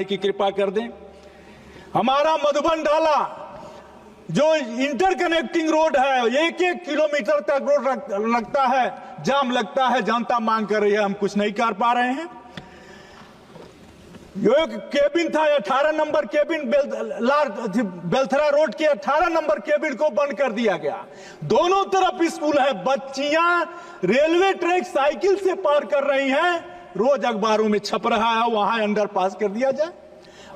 की कृपा कर दें। हमारा मधुबन ढाला जो इंटरकनेक्टिंग रोड है, 1-1 किलोमीटर तक रोड लगता है, जाम लगता है, जनता मांग कर रही है, हम कुछ नहीं कर पा रहे हैं। जो एक केबिन था, 18 नंबर केबिन बेलथरा रोड के 18 नंबर केबिन को बंद कर दिया गया। दोनों तरफ स्कूल है, बच्चियां रेलवे ट्रैक साइकिल से पार कर रही हैं, रोज अखबारों में छप रहा है, वहां अंडरपास कर दिया जाए।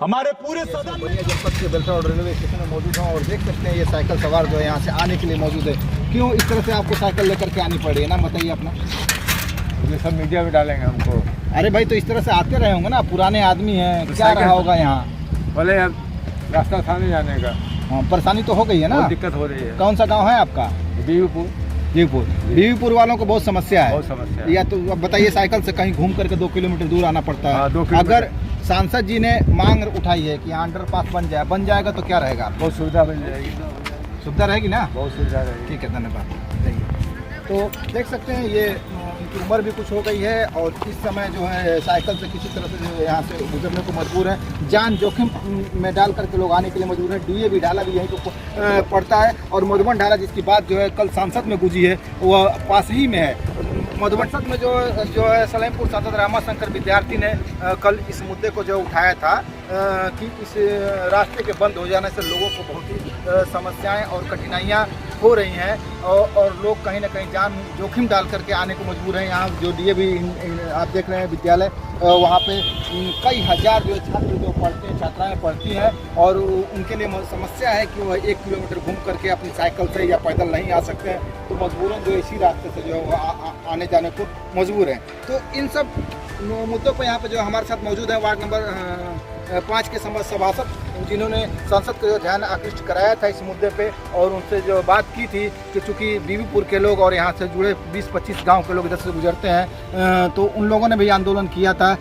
हमारे पूरे सदन में जनपद के बेलथरा और रेलवे स्टेशन में मौजूद हूँ और देख सकते हैं ये साइकिल सवार जो है यहाँ से आने के लिए मौजूद है। क्यों इस तरह से आपको साइकिल लेकर के आनी पड़ी है, ना बताइए अपना। ये सब मीडिया में डालेंगे हमको। अरे भाई, तो इस तरह से आते रहे होंगे ना, पुराने आदमी हैं, क्या रहा होगा यहाँ। बोले अब रास्ता था नहीं जाने का। हाँ, परेशानी तो हो गई है ना, दिक्कत हो रही है। कौन सा गाँव है आपका? बीवीपुर वालों को बहुत समस्या है। बहुत समस्या है। या तो अब बताइए, साइकिल से कहीं घूम करके 2 किलोमीटर दूर आना पड़ता है। 2 किलोमीटर। अगर सांसद जी ने मांग उठाई है कि यहाँ अंडरपास बन जाएगा तो क्या रहेगा? बहुत सुविधा बन जाएगी। सुविधा रहेगी ना? बहुत सुविधा रहेगी। ठीक है, धन्यवाद। तो देख सकते हैं ये इनकी उम्र भी कुछ हो गई है और इस समय जो है साइकिल से किसी तरह से जो है यहाँ से गुजरने को मजबूर है। जान जोखिम में डाल करके लोग आने के लिए मजबूर है। डीएवी ढाला भी यहीं को पड़ता है और मधुबन ढाला जिसकी बात जो है कल सांसद में गुजी है, वह पास ही में है। मधुबन संसद में जो है सलेमपुर सांसद रामाशंकर विद्यार्थी ने कल इस मुद्दे को जो उठाया था कि इस रास्ते के बंद हो जाने से लोगों को बहुत ही समस्याएं और कठिनाइयां हो रही हैं और लोग कहीं ना कहीं जान जोखिम डाल करके आने को मजबूर हैं। यहाँ जो डीएवी आप देख रहे हैं विद्यालय, वहाँ पे कई हजार जो छात्र जो पढ़ते हैं, छात्राएं पढ़ती हैं और उनके लिए समस्या है कि वह 1 किलोमीटर घूम करके अपनी साइकिल से या पैदल नहीं आ सकते हैं, तो मजबूरन जो इसी रास्ते से जो है आने जाने को मजबूर हैं। तो इन सब मुद्दों पर यहाँ पे जो हमारे साथ मौजूद है वार्ड नंबर 5 के सभासद, जिन्होंने सांसद को ध्यान आकृष्ट कराया था इस मुद्दे पे और उनसे जो बात की थी कि चूँकि बीवीपुर के लोग और यहाँ से जुड़े 20-25 गांव के लोग इधर से गुजरते हैं, तो उन लोगों ने भी आंदोलन किया था,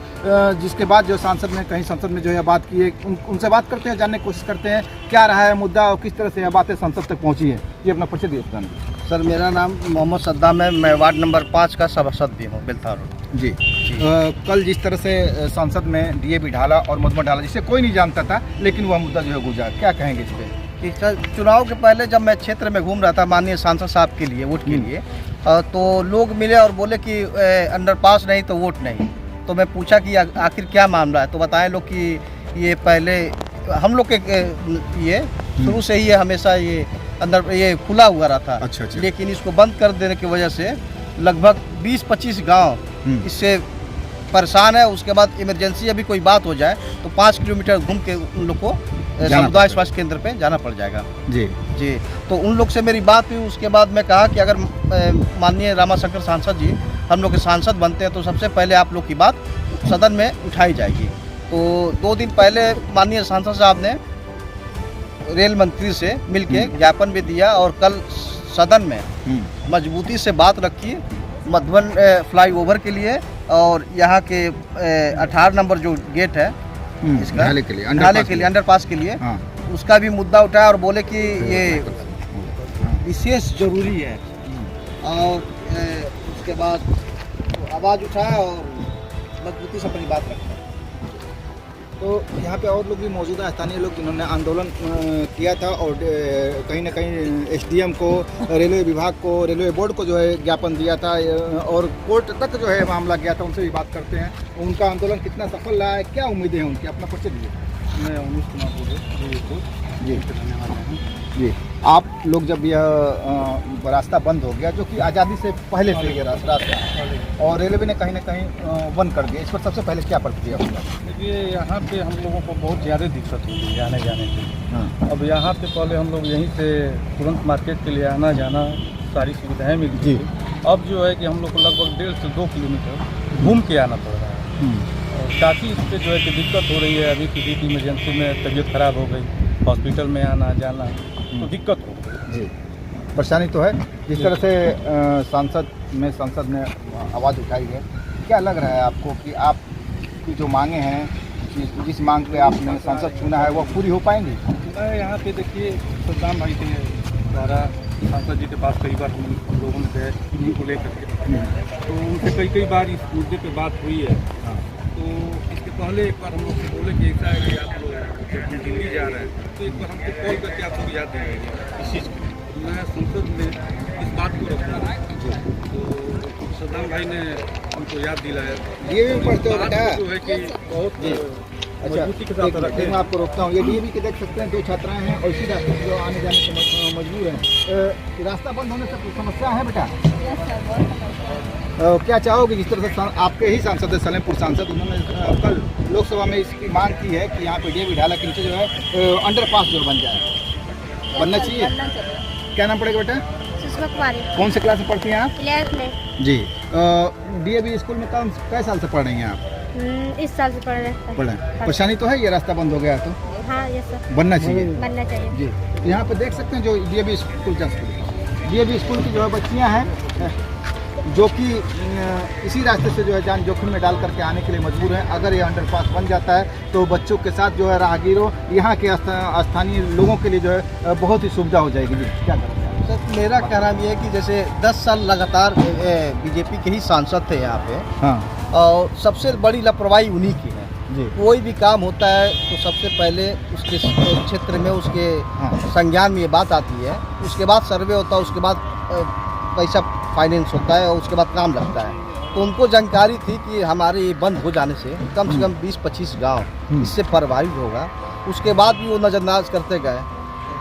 जिसके बाद जो सांसद ने कहीं संसद में जो है बात की है, उनसे बात करते हैं, जानने की कोशिश करते हैं क्या रहा है मुद्दा और किस तरह से यह बातें संसद तक पहुँची है। ये अपना परिचय दिए। सर, मेरा नाम मोहम्मद सद्दाम है, मैं वार्ड नंबर 5 का सभासद भी हूँ बेलथरा रोड। जी, कल जिस तरह से संसद में डीएवी ढाला और मधुबन ढाला, जिसे कोई नहीं जानता था, लेकिन वह मुद्दा जो है गुजरा, क्या कहेंगे इस पर? सर, चुनाव के पहले जब मैं क्षेत्र में घूम रहा था माननीय सांसद साहब के लिए वोट के लिए, तो लोग मिले और बोले कि अंडरपास नहीं तो वोट नहीं। तो मैं पूछा कि आखिर क्या मामला है, तो बताएं लोग कि ये पहले हम लोग के ये शुरू से ही हमेशा ये अंदर ये खुला हुआ रहा था। अच्छा। लेकिन इसको बंद कर देने की वजह से लगभग 20-25 गांव इससे परेशान है। उसके बाद इमरजेंसी अभी कोई बात हो जाए तो 5 किलोमीटर घूम के उन लोग को समुदाय स्वास्थ्य केंद्र पे जाना पड़ जाएगा। जी, तो उन लोग से मेरी बात हुई। उसके बाद मैं कहा कि अगर माननीय रामाशंकर सांसद जी हम लोग के सांसद बनते हैं तो सबसे पहले आप लोग की बात सदन में उठाई जाएगी। तो 2 दिन पहले माननीय सांसद साहब ने रेल मंत्री से मिलके ज्ञापन भी दिया और कल सदन में मजबूती से बात रखी मधुबन फ्लाईओवर के लिए और यहाँ के 18 नंबर जो गेट है इसका ढाले के लिए अंडरपास के लिए, उसका भी मुद्दा उठाया और बोले कि ये विशेष जरूरी है। और उसके बाद आवाज़ उठाया और मजबूती से अपनी बात रखी। तो यहाँ पे और लोग भी मौजूद हैं, स्थानीय लोग, जिन्होंने आंदोलन किया था और कहीं ना कहीं एसडीएम को, रेलवे विभाग को, रेलवे बोर्ड को जो है ज्ञापन दिया था और कोर्ट तक जो है मामला गया था। उनसे भी बात करते हैं, उनका आंदोलन कितना सफल रहा है, क्या उम्मीदें हैं उनकी, अपना परिचय दीजिए। मैं उमेश कुमार बोल रहे जी, आप लोग जब यह रास्ता बंद हो गया, जो कि आज़ादी से पहले से ये रास्ता और रेलवे ने कहीं ना कहीं बंद कर दिया, इस पर सबसे पहले क्या प्रतिक्रिया होगा? देखिए, यहाँ पे हम लोगों को बहुत ज़्यादा दिक्कत होती है आने जाने की। अब यहाँ पे पहले हम लोग यहीं से तुरंत मार्केट के लिए आना जाना सारी सुविधाएँ मिलती थी। अब जो है कि हम लोग को लगभग 1.5 से 2 किलोमीटर घूम के आना पड़ रहा है और काफ़ी इस पर जो है कि दिक्कत हो रही है। अभी किसी की इमरजेंसी में तबीयत खराब हो गई, हॉस्पिटल में आना जाना तो दिक्कत हो गई। जी, परेशानी तो है। जिस तरह से संसद में आवाज़ उठाई है, क्या लग रहा है आपको कि आपकी जो मांगे हैं, जिस मांग पे आपने सांसद चुना है, वो पूरी हो पाएंगी? मैं यहाँ पे देखिए सद्दाम भाई के द्वारा सांसद जी के पास कई बार हम लोगों ने गए इन्हीं को लेकर के, तो उनसे कई बार इस मुद्दे पे बात हुई है। तो इसके पहले एक बार हम लोग से बोले कि ऐसा है कि आप लोग जब हम दिल्ली जा रहे हैं तो एक बार हमको कॉल करके आप लोग याद दिलाइए इस चीज़ की। मैं संसद में इस बात को रखा तो सद्दाम भाई ने हमको याद दिलाया। ये भी पढ़ते हो बेटा? जो है कि बहुत अच्छा, मजबूती के साथ रखे। मैं आपको रोकता हूँ। ये डीएवी के देख सकते हैं 2 छात्राएं हैं और इसी रास्ते से जो आने जाने से मजबूर हैं। रास्ता बंद होने से कोई समस्या है बेटा? क्या चाहोगे जिस तरह से आपके ही सांसद है सलेमपुर सांसद, उन्होंने कल लोकसभा में इसकी मांग की है कि यहाँ पे डीएवी ढाला के नीचे जो है अंडरपास जो बन जाए, बनना चाहिए। क्या नाम पड़ेगा बेटा? सुषमा कुमारी, कौन से क्लास में पढ़ती हैं आप? 11th में। जी। डीएवी स्कूल में कै साल से पढ़ रही हैं आप? इस साल से पढ़ रहे हैं। पढ़े। परेशानी तो है ये रास्ता बंद हो गया तो? हाँ, यस सर, बनना चाहिए। बनना चाहिए। जी। तो यहाँ पे देख सकते हैं जो डीएवी स्कूल डीएवी स्कूल की जो है बच्चियाँ हैं जो कि इसी रास्ते से जो है जान जोखिम में डाल करके आने के लिए मजबूर हैं। अगर ये अंडरपास बन जाता है तो बच्चों के साथ जो है राहगीरों यहाँ के स्थानीय लोगों के लिए जो है बहुत ही सुविधा हो जाएगी। जी, क्या करें? सर मेरा कहना ये है कि जैसे 10 साल लगातार बीजेपी के ही सांसद थे यहाँ पे। हाँ। और सबसे बड़ी लापरवाही उन्हीं की है। जी। कोई भी काम होता है तो सबसे पहले उसके क्षेत्र में उसके संज्ञान में ये बात आती है, उसके बाद सर्वे होता है, उसके बाद पैसा फाइनेंस होता है और उसके बाद काम लगता है। तो उनको जानकारी थी कि हमारे ये बंद हो जाने से कम 20-25 गांव इससे प्रभावित होगा। उसके बाद भी वो नज़रअंदाज करते गए।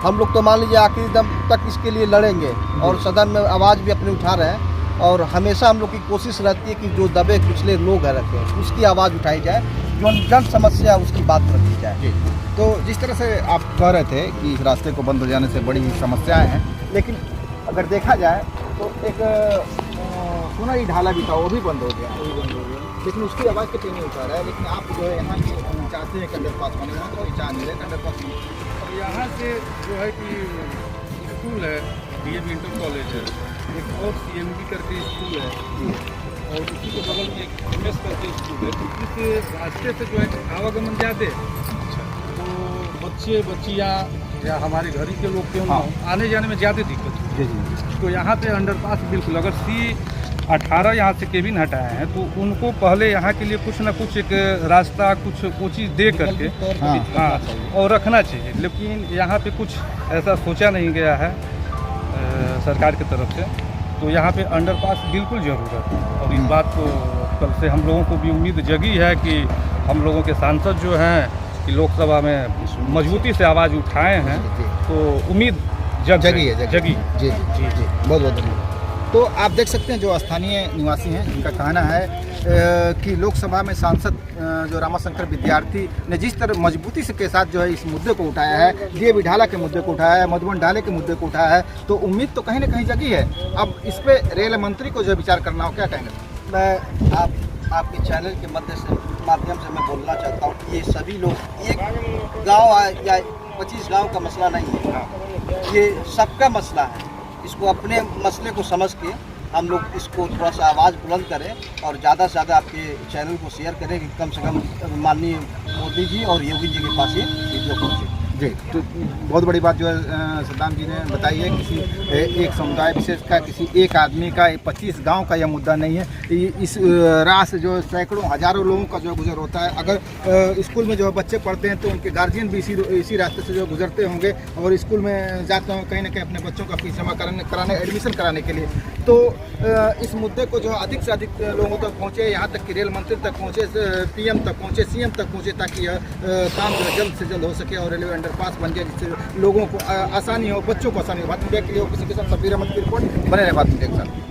हम लोग तो मान लीजिए आखिरी दम तक इसके लिए लड़ेंगे और सदन में आवाज़ भी अपनी उठा रहे हैं और हमेशा हम लोग की कोशिश रहती है कि जो दबे कुचले लोग हैं रखे उसकी आवाज़ उठाई जाए, जो जन समस्या है उसकी बात रखी जाए। तो जिस तरह से आप कह रहे थे कि इस रास्ते को बंद हो जाने से बड़ी समस्याएं हैं, लेकिन अगर देखा जाए तो एक सोनाई ढाला भी था, वो भी बंद हो गया, लेकिन उसकी आवाज़ कितनी नहीं उठा रहा है। लेकिन आप जो है यहाँ चाहते हैं कि अंडरपास बने, वहाँ कोई चाह नहीं रहे अंडरपास। यहाँ से जो है कि स्कूल है डीएवी इंटर कॉलेज है, एक और सीएमबी करके स्कूल है और उसी के बगल में एक एमएस करके स्कूल है। तो इस रास्ते से जो है आवागमन ज़्यादा है तो बच्चे बच्चियाँ या हमारे घर के लोग क्यों ना हो, आने जाने में ज़्यादा दिक्कत होती है। तो यहाँ पे अंडरपास बिल्कुल, अगर C18 यहाँ से केबिन हटाए हैं तो उनको पहले यहाँ के लिए कुछ ना कुछ एक रास्ता कुछ चीज़ दे करके हाँ और रखना चाहिए। लेकिन यहाँ पे कुछ ऐसा सोचा नहीं गया है सरकार की तरफ से। तो यहाँ पे अंडरपास बिल्कुल ज़रूरत है और इस बात को कल से हम लोगों को भी उम्मीद जगी है कि हम लोगों के सांसद जो हैं कि लोकसभा में मजबूती से आवाज़ उठाए हैं तो उम्मीद जगी जी जी जी, बहुत बहुत धन्यवाद। तो आप देख सकते हैं जो स्थानीय निवासी हैं जिनका कहना है कि लोकसभा में सांसद जो रामाशंकर विद्यार्थी ने जिस तरह मजबूती से के साथ जो है इस मुद्दे को उठाया है, डीएवी ढाला के मुद्दे को उठाया है, मधुबन ढाले के मुद्दे को उठाया है, तो उम्मीद तो कहीं ना कहीं जगी है। अब इस पे रेल मंत्री को जो विचार करना हो, क्या कहेंगे? मैं आपके चैनल के माध्यम से मैं बोलना चाहता हूँ कि ये सभी लोग एक गांव या 25 गांव का मसला नहीं है, ये सबका मसला है। इसको अपने मसले को समझ के हम लोग इसको थोड़ा सा आवाज़ बुलंद करें और ज़्यादा से ज़्यादा आपके चैनल को शेयर करें कि कम से कम माननीय मोदी जी और योगी जी के पास ये वीडियो पहुँचे। जी, तो बहुत बड़ी बात जो है सद्दाम जी ने बताई है, किसी एक समुदाय विशेष का, किसी एक आदमी का, 25 गांव का यह मुद्दा नहीं है। इस राह से जो सैकड़ों हजारों लोगों का जो गुजर होता है। अगर स्कूल में जो बच्चे पढ़ते हैं तो उनके गार्जियन भी इसी रास्ते से जो गुजरते होंगे और स्कूल में जाते होंगे कहीं ना कहीं अपने बच्चों का फीस जमा कराने एडमिशन कराने के लिए। तो इस मुद्दे को जो अधिक से अधिक लोगों तक पहुँचे, यहाँ तक कि रेल मंत्री तक पहुँचे, PM तक पहुँचे, CM तक पहुँचे, ताकि यह काम जो जल्द से जल्द हो सके और रेलवे अंडरपास बन जाए जिससे लोगों को आसानी हो, बच्चों को आसानी हो। बात मीडिया के लिए किसी के साथ सफीर अहमद की रिपोर्ट, बने रहे बात मीडिया के साथ।